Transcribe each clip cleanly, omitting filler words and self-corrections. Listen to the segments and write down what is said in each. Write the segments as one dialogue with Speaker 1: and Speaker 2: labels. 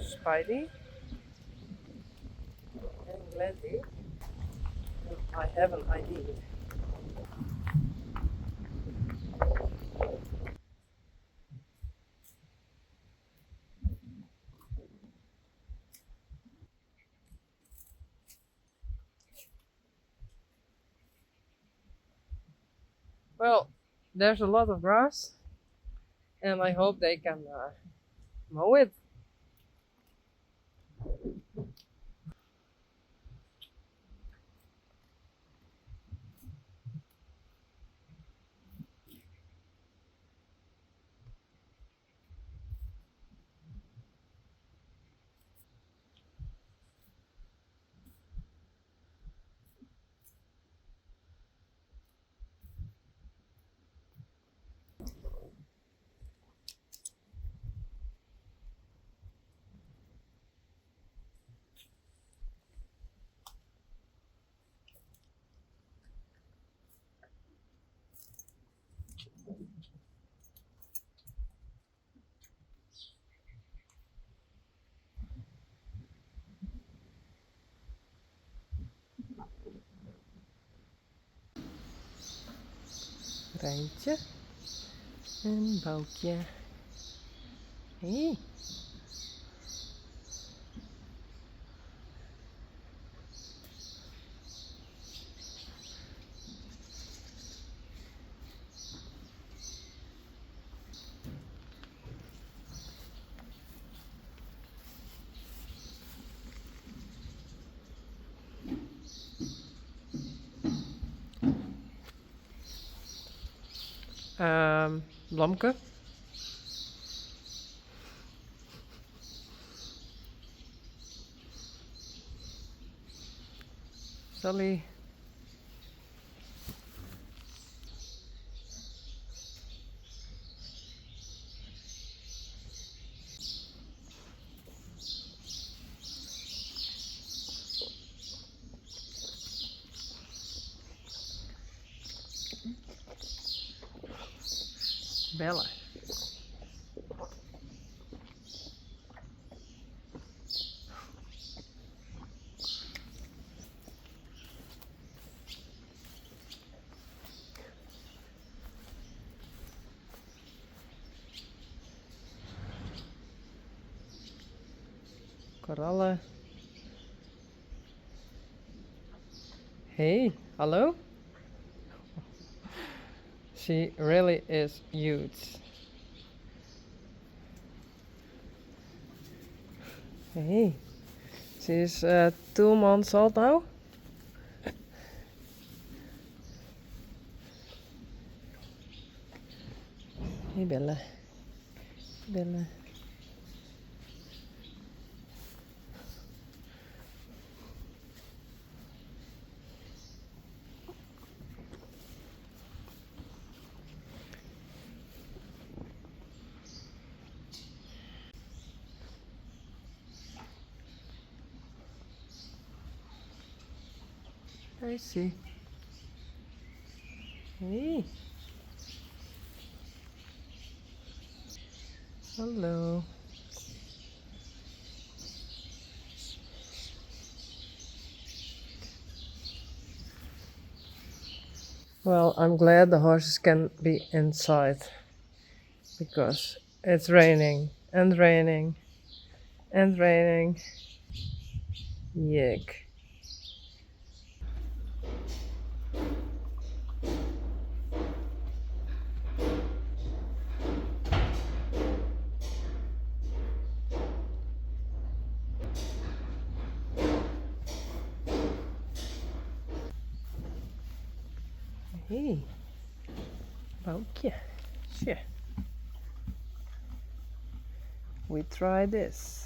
Speaker 1: Spidey and Gladdy. And I have an ID. Well, there's a lot of grass, and I hope they can mow it. Rijntje en Boukje. Hey. Blomke. Sally. Bella. Coralle. Hey, hello? She really is huge. Hey, she's 2 months old now. Hey, Bella. Bella. I see. Hey. Hello. Well, I'm glad the horses can be inside because it's raining and raining and raining. Yuck. Hey, Boukje. Sure. We try this.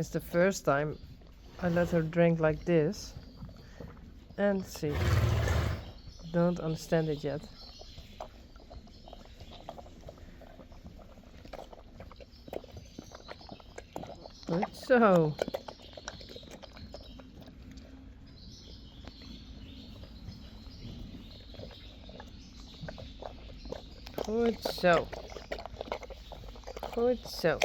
Speaker 1: It's the first time I let her drink like this. And see, don't understand it yet. Good so. Good so. Good so.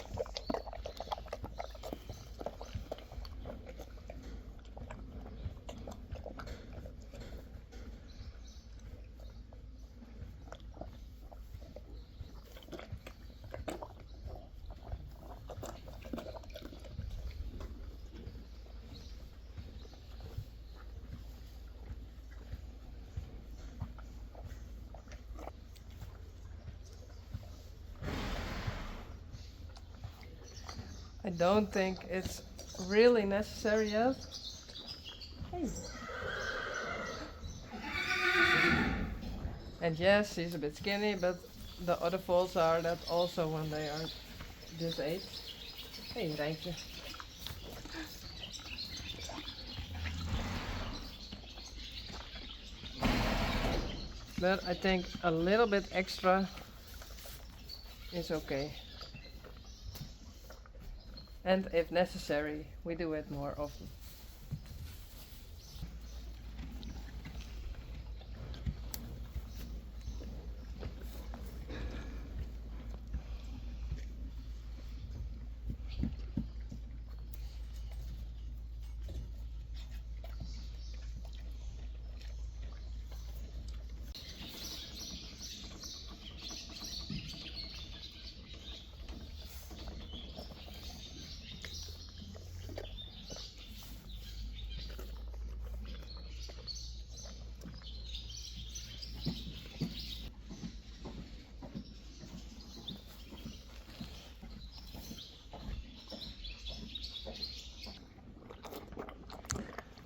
Speaker 1: I don't think it's really necessary yet. Hey. And yes, she's a bit skinny, but the other faults are that also when they are this age. Hey, Rijntje. But I think a little bit extra is okay. And if necessary, we do it more often.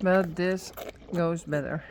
Speaker 1: But this goes better.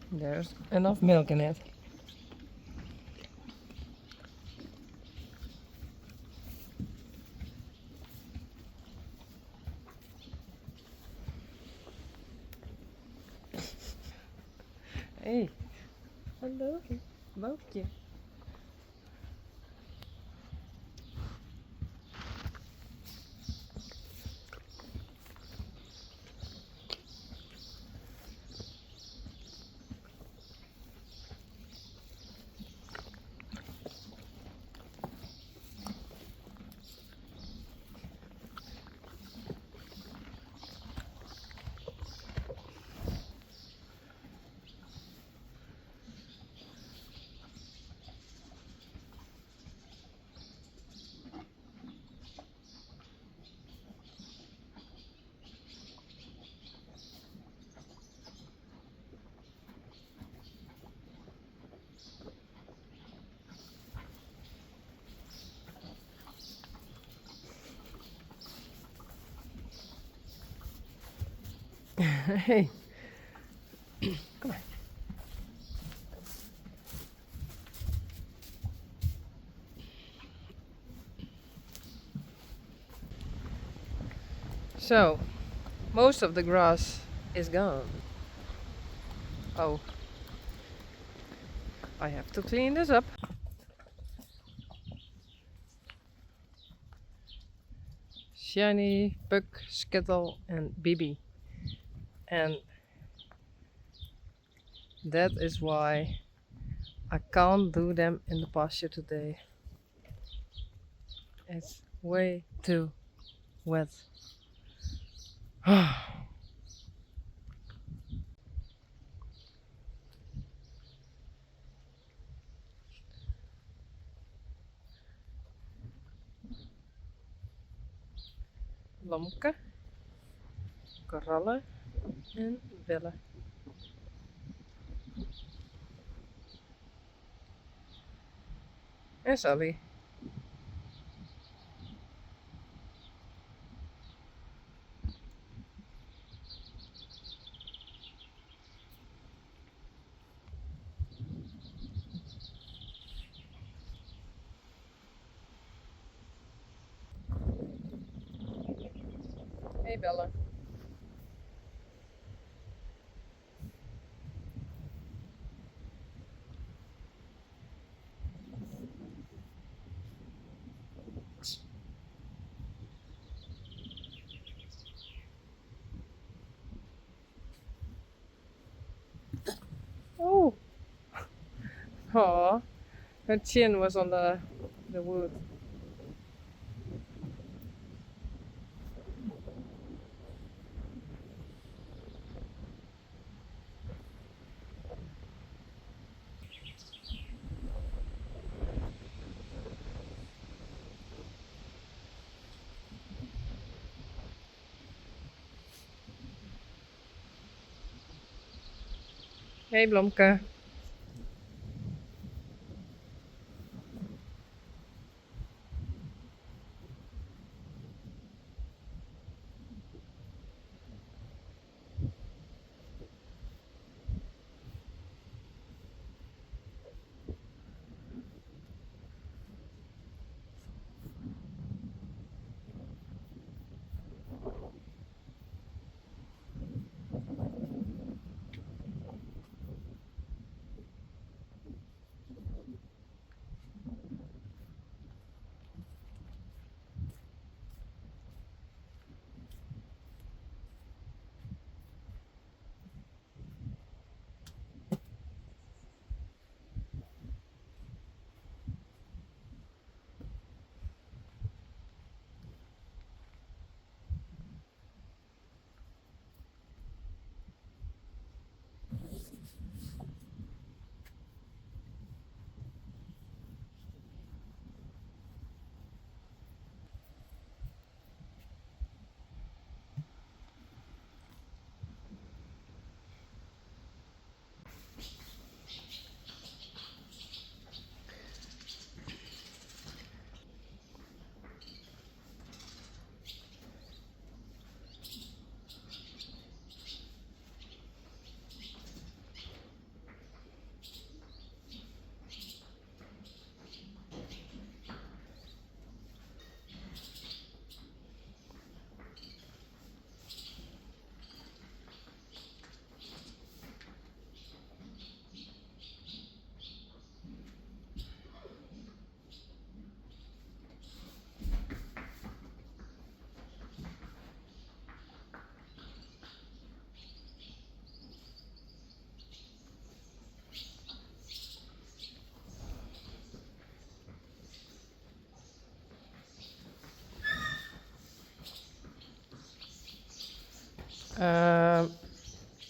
Speaker 1: There's enough milk in it. Hey, hallo, Boukje. Hey, So, most of the grass is gone. Oh, I have to clean this up. Shiny, Puck, Skittle, and Bibi. And that is why I can't do them in the pasture today. It's way too wet. Lomke, Coralle, en Wille. En Sally. Hey Bella. Oh, aw, her chin was on the wood. Hey Blomke.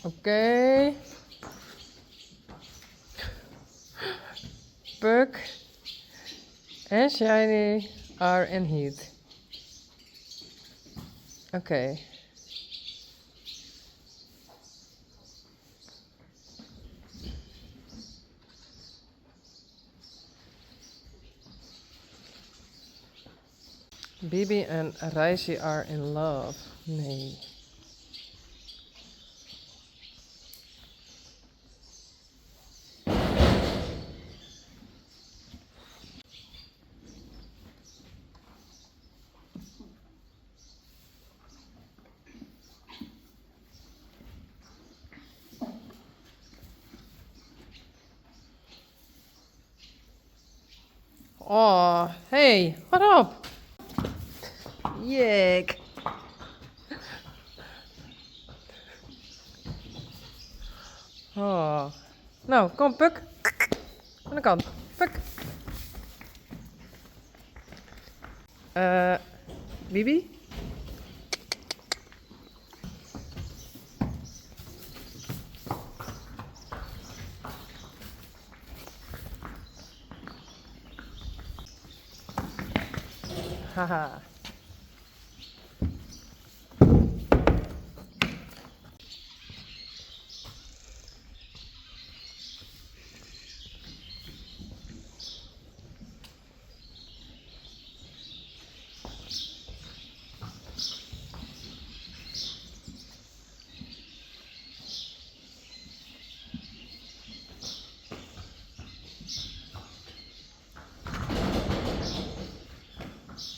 Speaker 1: Okay. Puck and Shiny are in heat. Okay. Bibi and Reisi are in love. Nee. Oh, hey, wat op? Jek. Oh. Nou, kom, Puk. Aan de kant. Puk. Bibi? Haha.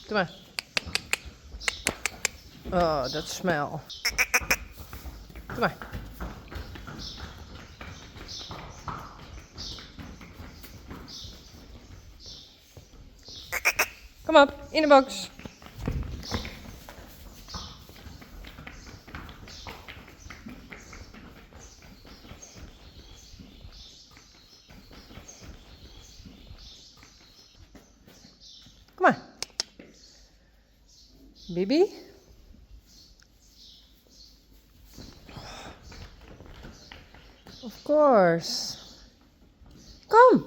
Speaker 1: Doe maar. Oh, that smell. Doe maar. Kom op, in de box. Kom maar. Bibi? Of course. Kom.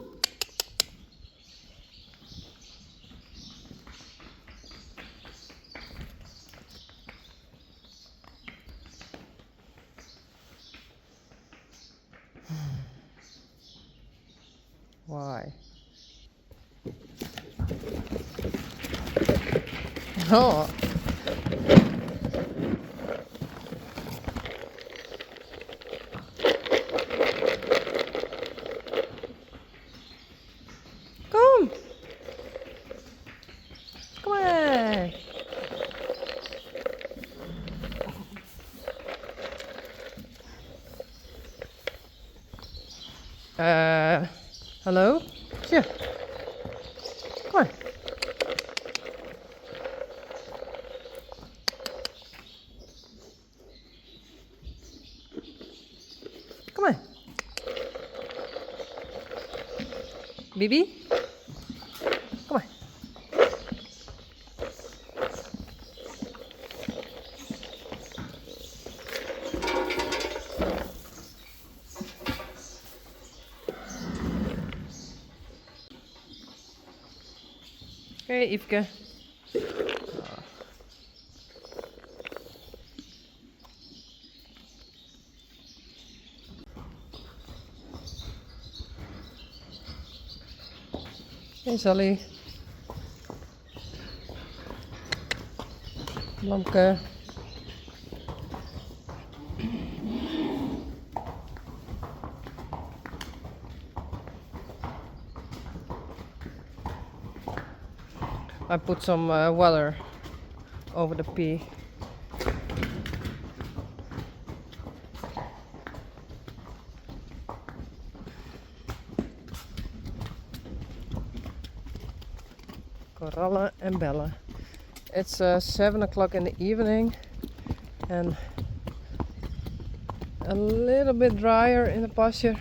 Speaker 1: Why? Oh. Kom. Kom maar. Hallo? Tja. Kom maar. Kom maar. Bibi? Kom maar. Oké, Yveske. Hey Sally. Lamke. I put some water over the pea. Korallen en bellen. It's 7 o'clock in the evening and a little bit drier in the pasture.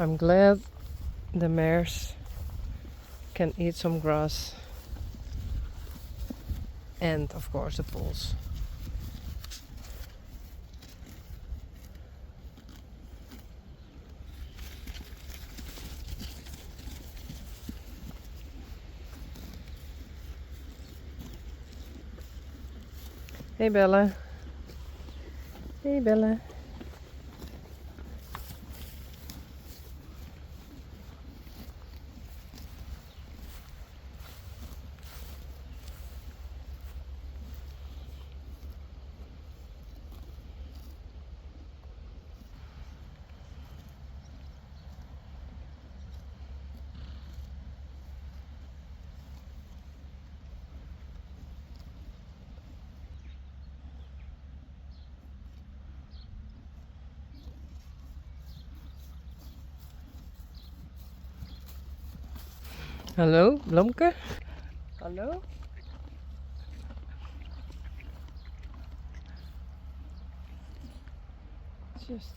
Speaker 1: I'm glad the mares can eat some grass, and of course the bulls. Hey Bella. Hey Bella. Hallo, Blomke? Hallo? Just